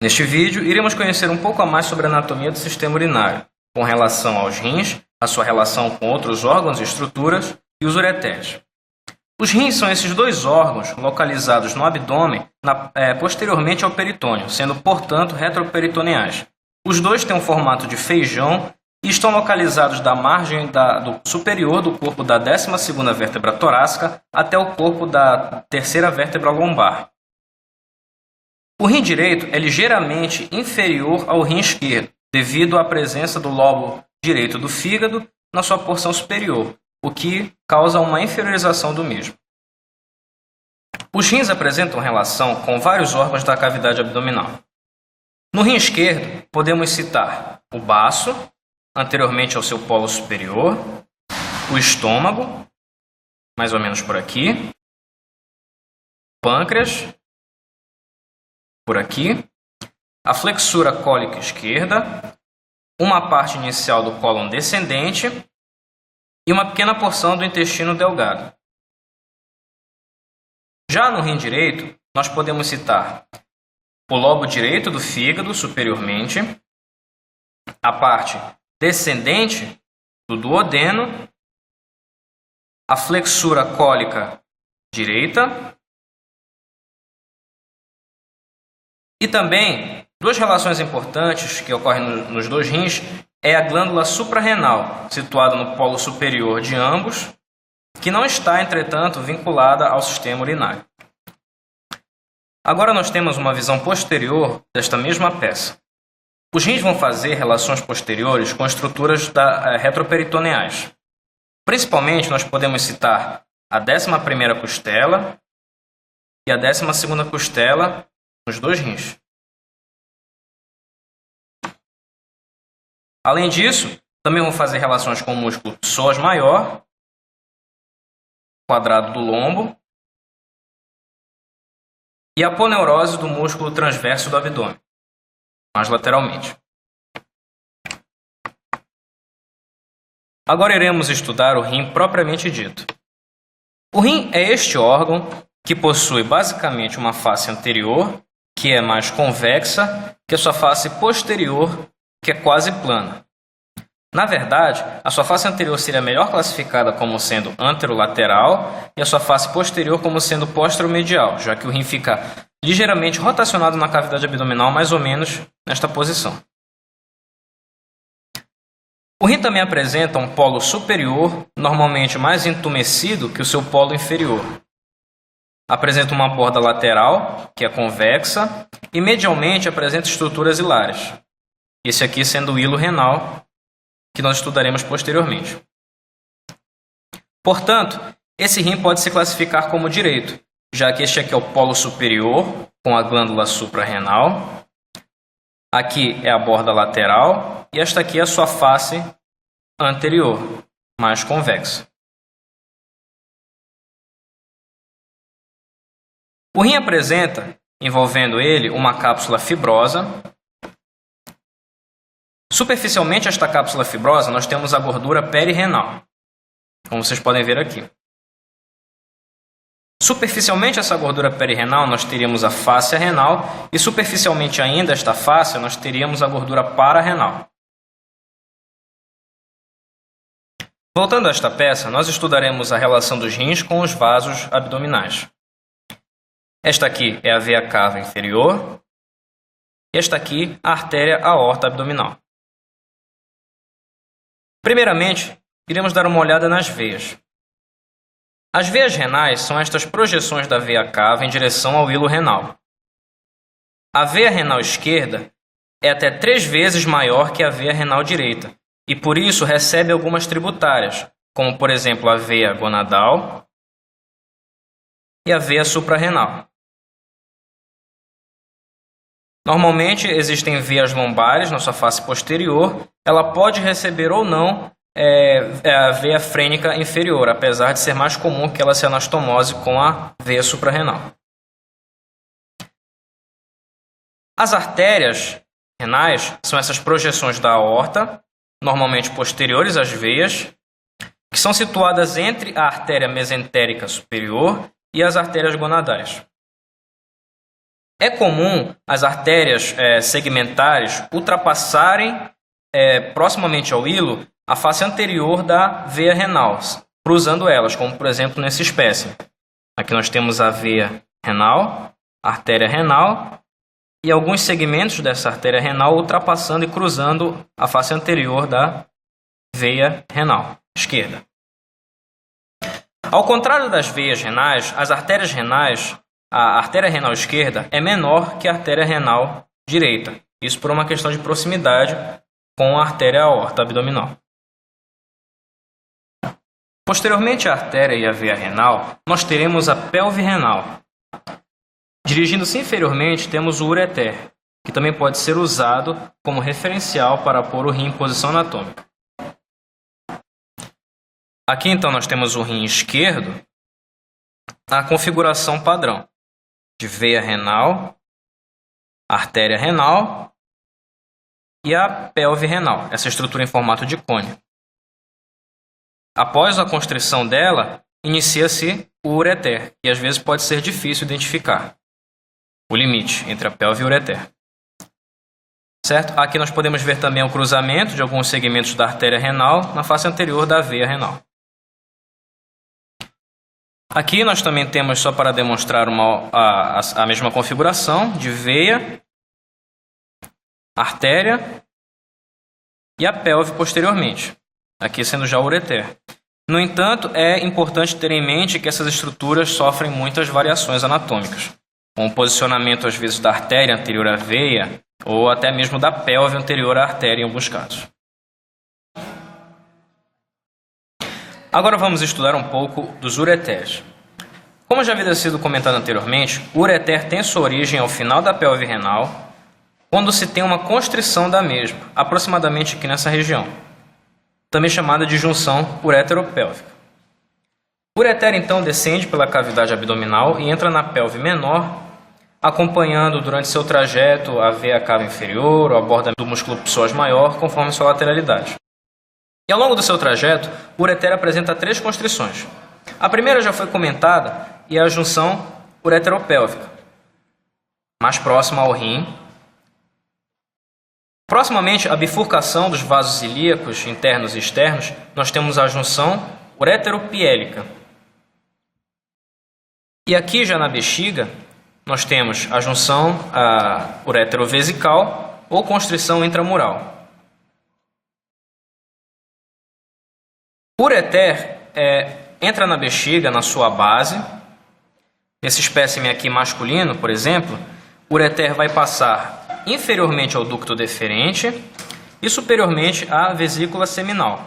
Neste vídeo, iremos conhecer um pouco a mais sobre a anatomia do sistema urinário, com relação aos rins, a sua relação com outros órgãos e estruturas e os ureteres. Os rins são esses dois órgãos localizados no abdômen posteriormente ao peritônio, sendo, portanto, retroperitoneais. Os dois têm um formato de feijão e estão localizados da margem do superior do corpo da 12ª vértebra torácica até o corpo da 3ª vértebra lombar. O rim direito é ligeiramente inferior ao rim esquerdo, devido à presença do lobo direito do fígado na sua porção superior, o que causa uma inferiorização do mesmo. Os rins apresentam relação com vários órgãos da cavidade abdominal. No rim esquerdo, podemos citar o baço, anteriormente ao seu polo superior, o estômago, mais ou menos por aqui, pâncreas, por aqui, a flexura cólica esquerda, uma parte inicial do cólon descendente e uma pequena porção do intestino delgado. Já no rim direito, nós podemos citar o lobo direito do fígado superiormente, a parte descendente do duodeno, a flexura cólica direita e também duas relações importantes que ocorrem nos dois rins é a glândula suprarrenal, situada no polo superior de ambos, que não está, entretanto, vinculada ao sistema urinário. Agora nós temos uma visão posterior desta mesma peça. Os rins vão fazer relações posteriores com estruturas retroperitoneais. Principalmente, nós podemos citar a 11ª costela e a 12ª costela nos dois rins. Além disso, também vão fazer relações com o músculo psoas maior, quadrado do lombo, e a aponeurose do músculo transverso do abdômen, mais lateralmente. Agora iremos estudar o rim propriamente dito. O rim é este órgão que possui basicamente uma face anterior, que é mais convexa, que a sua face posterior, que é quase plana. Na verdade, a sua face anterior seria melhor classificada como sendo anterolateral e a sua face posterior como sendo posteromedial, já que o rim fica ligeiramente rotacionado na cavidade abdominal, mais ou menos nesta posição. O rim também apresenta um polo superior, normalmente mais entumecido que o seu polo inferior. Apresenta uma borda lateral, que é convexa, e medialmente apresenta estruturas hilares. Esse aqui sendo o hilo renal, que nós estudaremos posteriormente. Portanto, esse rim pode se classificar como direito, já que este aqui é o polo superior, com a glândula suprarrenal. Aqui é a borda lateral e esta aqui é a sua face anterior, mais convexa. O rim apresenta, envolvendo ele, uma cápsula fibrosa. Superficialmente esta cápsula fibrosa, nós temos a gordura perirenal, como vocês podem ver aqui. Superficialmente essa gordura perirenal, nós teríamos a fáscia renal e superficialmente ainda esta fáscia, nós teríamos a gordura pararrenal. Voltando a esta peça, nós estudaremos a relação dos rins com os vasos abdominais. Esta aqui é a veia cava inferior e esta aqui a artéria aorta abdominal. Primeiramente, iremos dar uma olhada nas veias. As veias renais são estas projeções da veia cava em direção ao hilo renal. A veia renal esquerda é até 3 vezes maior que a veia renal direita e por isso recebe algumas tributárias, como por exemplo a veia gonadal e a veia suprarrenal. Normalmente existem veias lombares na sua face posterior, ela pode receber ou não a veia frênica inferior, apesar de ser mais comum que ela se anastomose com a veia suprarrenal. As artérias renais são essas projeções da aorta, normalmente posteriores às veias, que são situadas entre a artéria mesentérica superior e as artérias gonadais. É comum as artérias segmentares ultrapassarem proximamente ao hilo a face anterior da veia renal, cruzando elas, como por exemplo nesse espécime. Aqui nós temos a veia renal, a artéria renal, e alguns segmentos dessa artéria renal ultrapassando e cruzando a face anterior da veia renal esquerda. Ao contrário das veias renais, as artérias renais, a artéria renal esquerda é menor que a artéria renal direita. Isso por uma questão de proximidade com a artéria aorta abdominal. Posteriormente à artéria e à veia renal, nós teremos a pelve renal. Dirigindo-se inferiormente, temos o ureter, que também pode ser usado como referencial para pôr o rim em posição anatômica. Aqui então nós temos o rim esquerdo, a configuração padrão de veia renal, artéria renal e a pelve renal, essa estrutura em formato de cone. Após a constrição dela, inicia-se o ureter, que às vezes pode ser difícil identificar o limite entre a pelve e o ureter. Certo? Aqui nós podemos ver também o cruzamento de alguns segmentos da artéria renal na face anterior da veia renal. Aqui nós também temos, só para demonstrar a mesma configuração, de veia, artéria e a pelve posteriormente, aqui sendo já o ureter. No entanto, é importante ter em mente que essas estruturas sofrem muitas variações anatômicas, com o posicionamento às vezes da artéria anterior à veia ou até mesmo da pelve anterior à artéria em alguns casos. Agora vamos estudar um pouco dos ureteres. Como já havia sido comentado anteriormente, o ureter tem sua origem ao final da pelve renal, quando se tem uma constrição da mesma, aproximadamente aqui nessa região, também chamada de junção ureteropélvica. O ureter então descende pela cavidade abdominal e entra na pelve menor, acompanhando durante seu trajeto a veia cava inferior, o abordamento do músculo psoas maior, conforme sua lateralidade. E ao longo do seu trajeto, o ureter apresenta 3 constrições. A primeira já foi comentada e é a junção ureteropélvica, mais próxima ao rim. Proximamente à bifurcação dos vasos ilíacos internos e externos, nós temos a junção ureteropiélica. E aqui já na bexiga, nós temos a junção ureterovesical ou constrição intramural. O ureter entra na bexiga, na sua base. Nesse espécime aqui masculino, por exemplo, o ureter vai passar inferiormente ao ducto deferente e superiormente à vesícula seminal.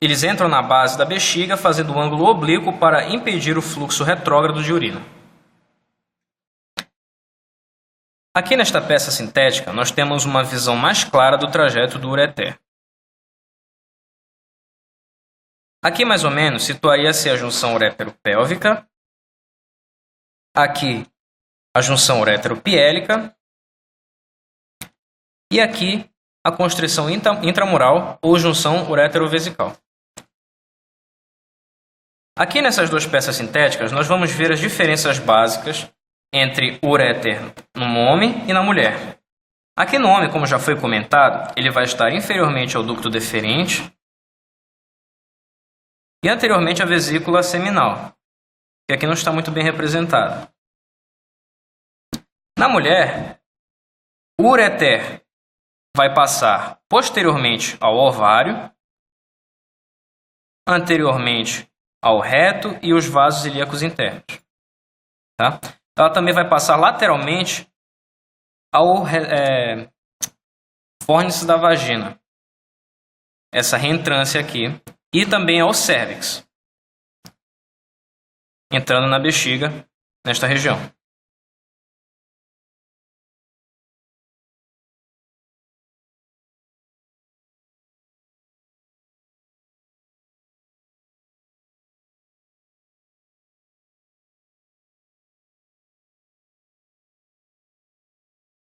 Eles entram na base da bexiga, fazendo o ângulo oblíquo para impedir o fluxo retrógrado de urina. Aqui nesta peça sintética, nós temos uma visão mais clara do trajeto do ureter. Aqui, mais ou menos, situaria-se a junção ureteropélvica. Aqui, a junção ureteropiélica. E aqui, a constrição intramural ou junção ureterovesical. Aqui nessas 2 peças sintéticas, nós vamos ver as diferenças básicas entre o ureter no homem e na mulher. Aqui no homem, como já foi comentado, ele vai estar inferiormente ao ducto deferente e anteriormente à vesícula seminal, que aqui não está muito bem representada. Na mulher, o ureter vai passar posteriormente ao ovário, anteriormente ao reto e os vasos ilíacos internos. Tá? Ela também vai passar lateralmente ao fórnice da vagina, essa reentrância aqui, e também ao cérvix, entrando na bexiga, nesta região.